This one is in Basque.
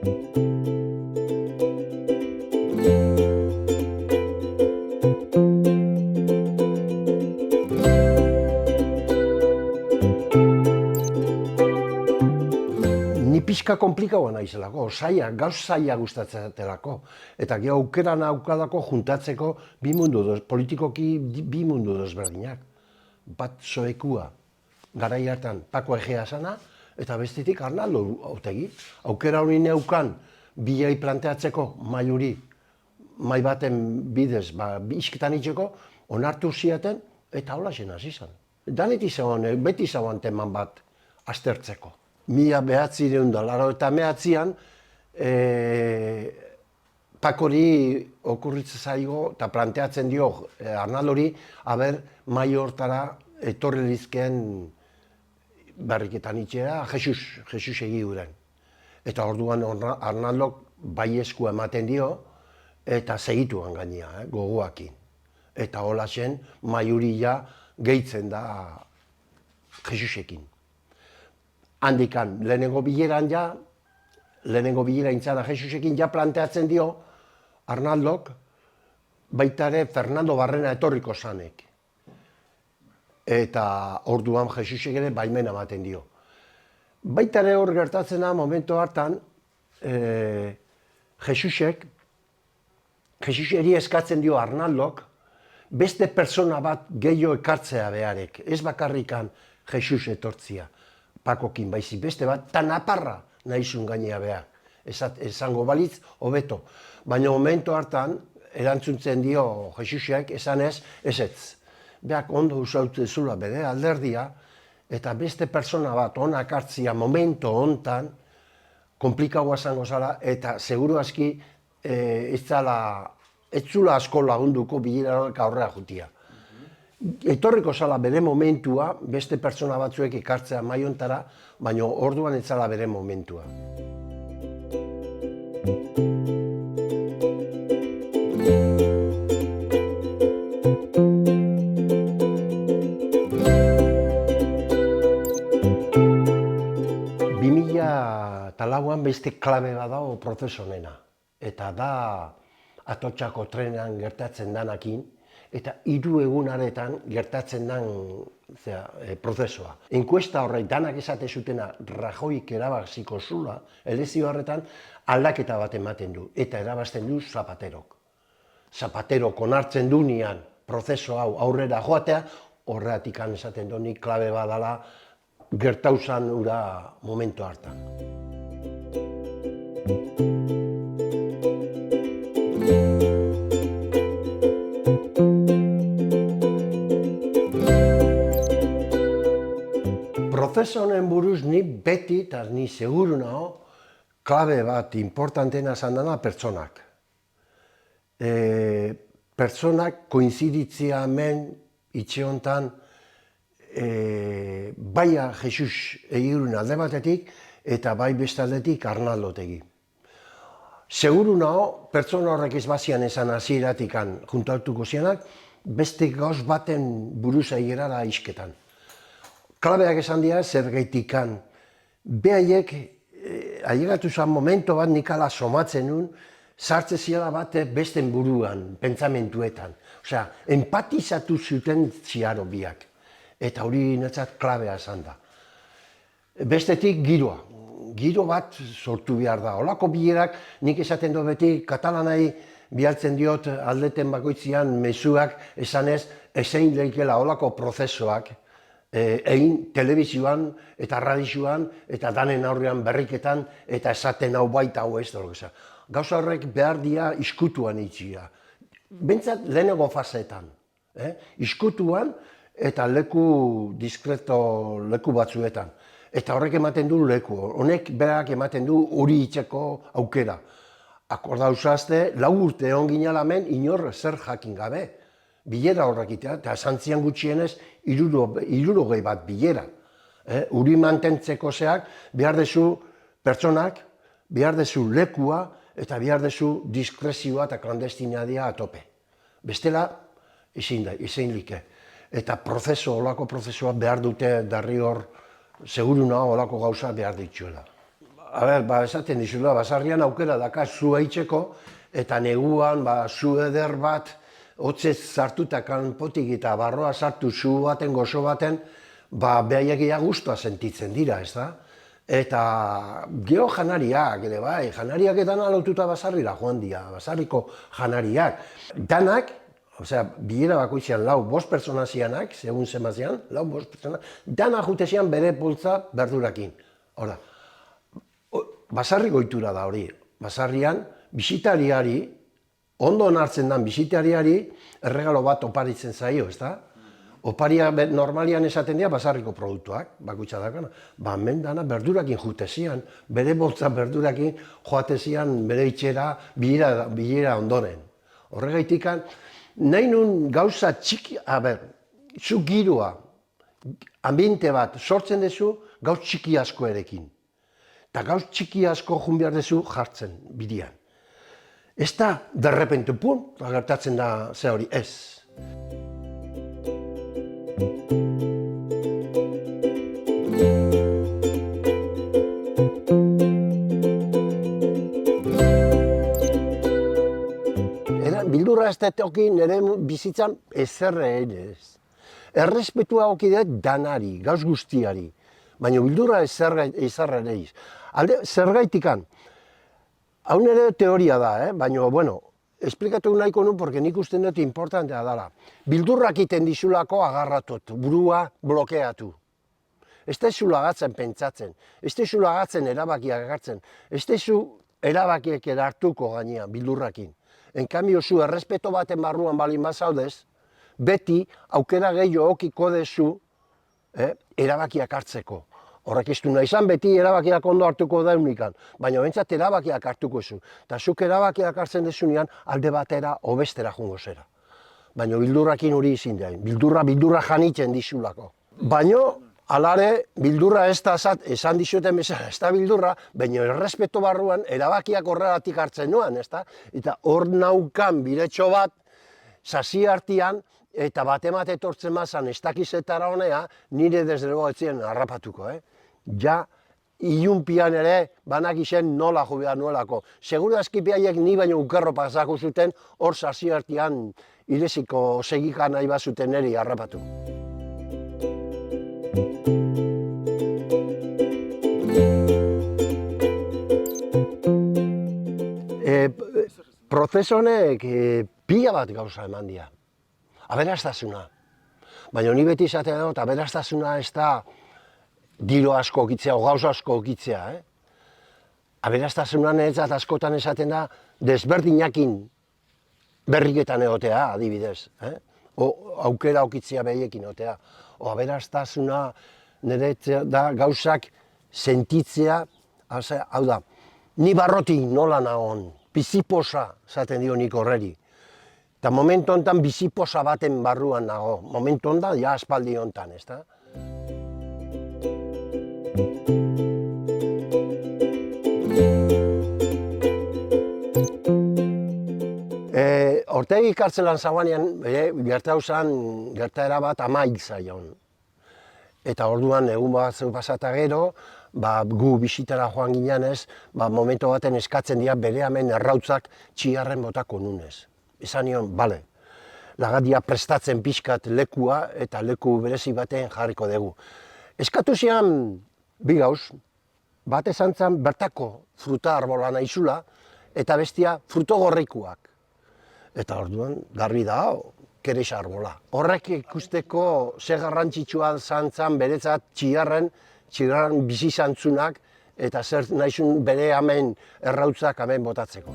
Ni pixka komplikaua naizelako, gauz zaila gustatzetelako. Eta gero aukera naukadako juntatzeko politikoki bi mundu desberdinak. Bat Soekua, garai hartan Pako Egea zana, eta bestetik Arnaldo Otegi. Aukera hori neukan bilei planteatzeko mai baten bidez, isketan itxeko, onartu ziaten, eta hola zen hasi zen. Beti zagoan teman bat aztertzeko. 1989an Pakori okurritzen zaigo eta planteatzen dio Arnaldori mai hortara etorri lizkeen barriketan itxera Jesus egiuren. Eta orduan Arnaldok baieskua ematen dio eta segituan gainea, gogoakin. Eta hola zen maiuria gehitzen da Jesusekin. Handikan, lehenengo bilera intzana Jesusekin planteatzen dio Arnaldok, baita ere Fernando Barrena etorriko zanek. Eta orduan Jesusek ere baimena ematen dio. Baita ere hor gertatzen da momentu hartan, Jesuseri eskatzen dio Arnaldok, beste persona bat gehiago ekartzea beharek, ez bakarrikan Jesus etortzia. Pakokin baizik beste bat, eta naparra nahizun gainea behar. Esango balitz, hobeto. Baina momentu hartan, erantzuntzen dio Jesusek, esanez, ezetz. Beak ondo usautzen zula bere alderdia, eta beste persona bat onak hartzia momentu hontan, komplikagoa zango zala, eta seguru aski ez zula asko lagunduko bilerarak aurrera jutia. Etorriko zala bere momentua, beste pertsona batzuek ekartzea maiontara, baina orduan ez zala bere momentua. Talauan beste klabe bat dago prozesu honena. Eta da Atotxako trenean gertatzen danakin, eta 3 egunaretan gertatzen den prozesua. Enkuesta horrek danak esate zutena Rajoik erabaziko zula, elezio horretan aldaketa bat ematen du, eta erabazten du Zapaterok. Zapaterok onartzen du nian prozesu hau aurrera joatea, horretik esaten du nik klabe badala gertauzan ura momentu hartan. Prozesu honen buruz ni beti, eta ni seguru nago, klabe bat importantena zan dana pertsonak. Pertsonak koinziditzia hemen itxe hontan bai Jesus egirun alde batetik eta bai bestaldetik Arnaldo Otegi. Seguru nago, pertsona horrek ez bazian esan hasieratik juntatuko zianak, beste gauz baten buruz aigerara isketan. Klabeak esan dira zergaitikan, behaiek ailegatu zen momentu bat nikala somatzen nun, sartze ziala bate besten buruan, pentsamentuetan. Osea, empatizatu zuten ziaro biak. Eta hori netzat klabea esan da. Bestetik giroa. Giro bat sortu behar da. Olako bilerak nik esaten du beti katalanai bialtzen diot aldeten bakoitzian mezuak esanez ezein leikela olako prozesuak egin telebizioan eta radioan eta danen aurrean berriketan eta esaten hau baita hau ez da. Gauza horrek behar dira iskutuan itxia. Bentsat lehenengo faseetan. Iskutuan eta leku diskreto leku batzuetan. Eta horrek ematen du leku, honek berak ematen du hori itxeko aukera. Akorda usazte, 4 urte egon ginalamen inor zer jakin gabe. Bilera horrekitea, eta santzian gutxienez 60 bat bilera. Uri mantentzeko zeak, behar dezu pertsonak, behar dezu lekua, eta behar dezu diskrezioa eta klandestinadia atope. Bestela, ezin like. Eta olako prozesua behar dute darri hor, seguru nago olako gauza behar dituela. esaten dizula, basarrian aukera daka zu eitzeko, eta neguan zu eder bat, hotzez sartuta kanpotik eta barroa sartu zu baten, gozo baten, behaiek guztua sentitzen dira, ez da? Eta geho janariak, ere bai, janariak edan alotuta basarrira joan dira, basarriko janariak. Danak, bilera bakoitzean 4-5 pertsona zianak, segun zemazian, 4-5 pertsona, danak jute zian bere poltza berdurakin. Hora, basarri goitura da hori, basarrian, bisitariari, ondo onartzen den bisitariari, erregalo bat oparitzen zaio, ez da? Oparia normalian esaten dira basarriko produktuak, bakoitza dakana. Hemen dana berdurakin jute zian, bere boltza berdurakin joate zian bere itxera bilera ondoren. Horregaitik, nahi nun gauza txiki, zu giroa, ambiente bat sortzen dezu gauz txiki asko erekin. Eta gauz txiki asko jun behar dezu jartzen bidean. Ez da, derrepente, pun, gertatzen da ze hori, ez. Bildurra ez detoki nire bizitzan ezerre ez. Errespetua hoki dut danari, gauz guztiari, baina bildurra ezerre ez. Zergaitikan, hau nire teoria da, baina, bueno, esplikatu nahiko nu, porque nik usten dut importantea dela. Bildurrak iten dizulako agarratot, burua blokeatu. Ez dezu lagatzen pentsatzen, ez dezu lagatzen erabakiak hartzen, ez dezu erabakiek hartuko gainean bildurrakin. En cambio, zu errespeto baten barruan balin bazaudez, beti aukera gehiago okiko dezu erabakiak hartzeko. Horrek ez du nahi izan, beti erabakiak ondo hartuko daunikan, baina bentsat erabakiak hartuko zu. Eta zuk erabakiak hartzen dezunean, alde batera, obestera jungo zera. Baina bildurrakin hori izin dain, bildurra janitzen dizulako. Baina, alare, bildurra ez da, esan dizuten bezala, ez da bildurra, baina errespeto barruan, erabakiak horregatik hartzen nuen, ez da? Eta hor naukan biretxo bat, sasi hartian, eta bat etortzen mazan, ez dakizetara honea, nire desdrego etzien harrapatuko, Ja, ilunpian ere, banak izen nola jo behar nuelako. Segura eskipiaiek ni baino ukerro pasako zuten, hor sasi hartian, ireziko segika nahi bazuten niri harrapatu. Prozeso honek pila bat gauza eman dira. Aberastasuna. Baina ni beti izaten dut, aberastasuna ez da diro asko okitzea, o gauza asko okitzea. Aberastasuna niretzat askotan esaten da, desberdinakin berriketan egotea, adibidez. O aukera okitzea behiekin egotea. O aberastasuna niretzat da gauzak sentitzea, hau da, ni barrotik nola nagon, biziposa, esaten dio nik horreri. Eta momentu honetan biziposa baten barruan nago. Momentu honetan, ja aspaldi honetan, ez da? Ortegi kartzelan zagoanean, gertaera bat amaik zaion. Eta orduan, egun bat pasata gero, gu bisitara joan gineanez, momentu baten eskatzen dira bere hemen errautzak txiarren botako nunez. Esan nion, bale, lagadia prestatzen pixkat lekua eta leku berezi baten jarriko dugu. Eskatu zian bi gauz, bat esan zen bertako fruta arbola nahizula eta bestia fruto gorrikuak. Eta orduan, garbi da, kerex arbola. Horrek ikusteko ze garrantzitsua zantzan beretzat txiarren bizi zantzunak eta zer nahizun bere hemen errautzak hemen botatzeko.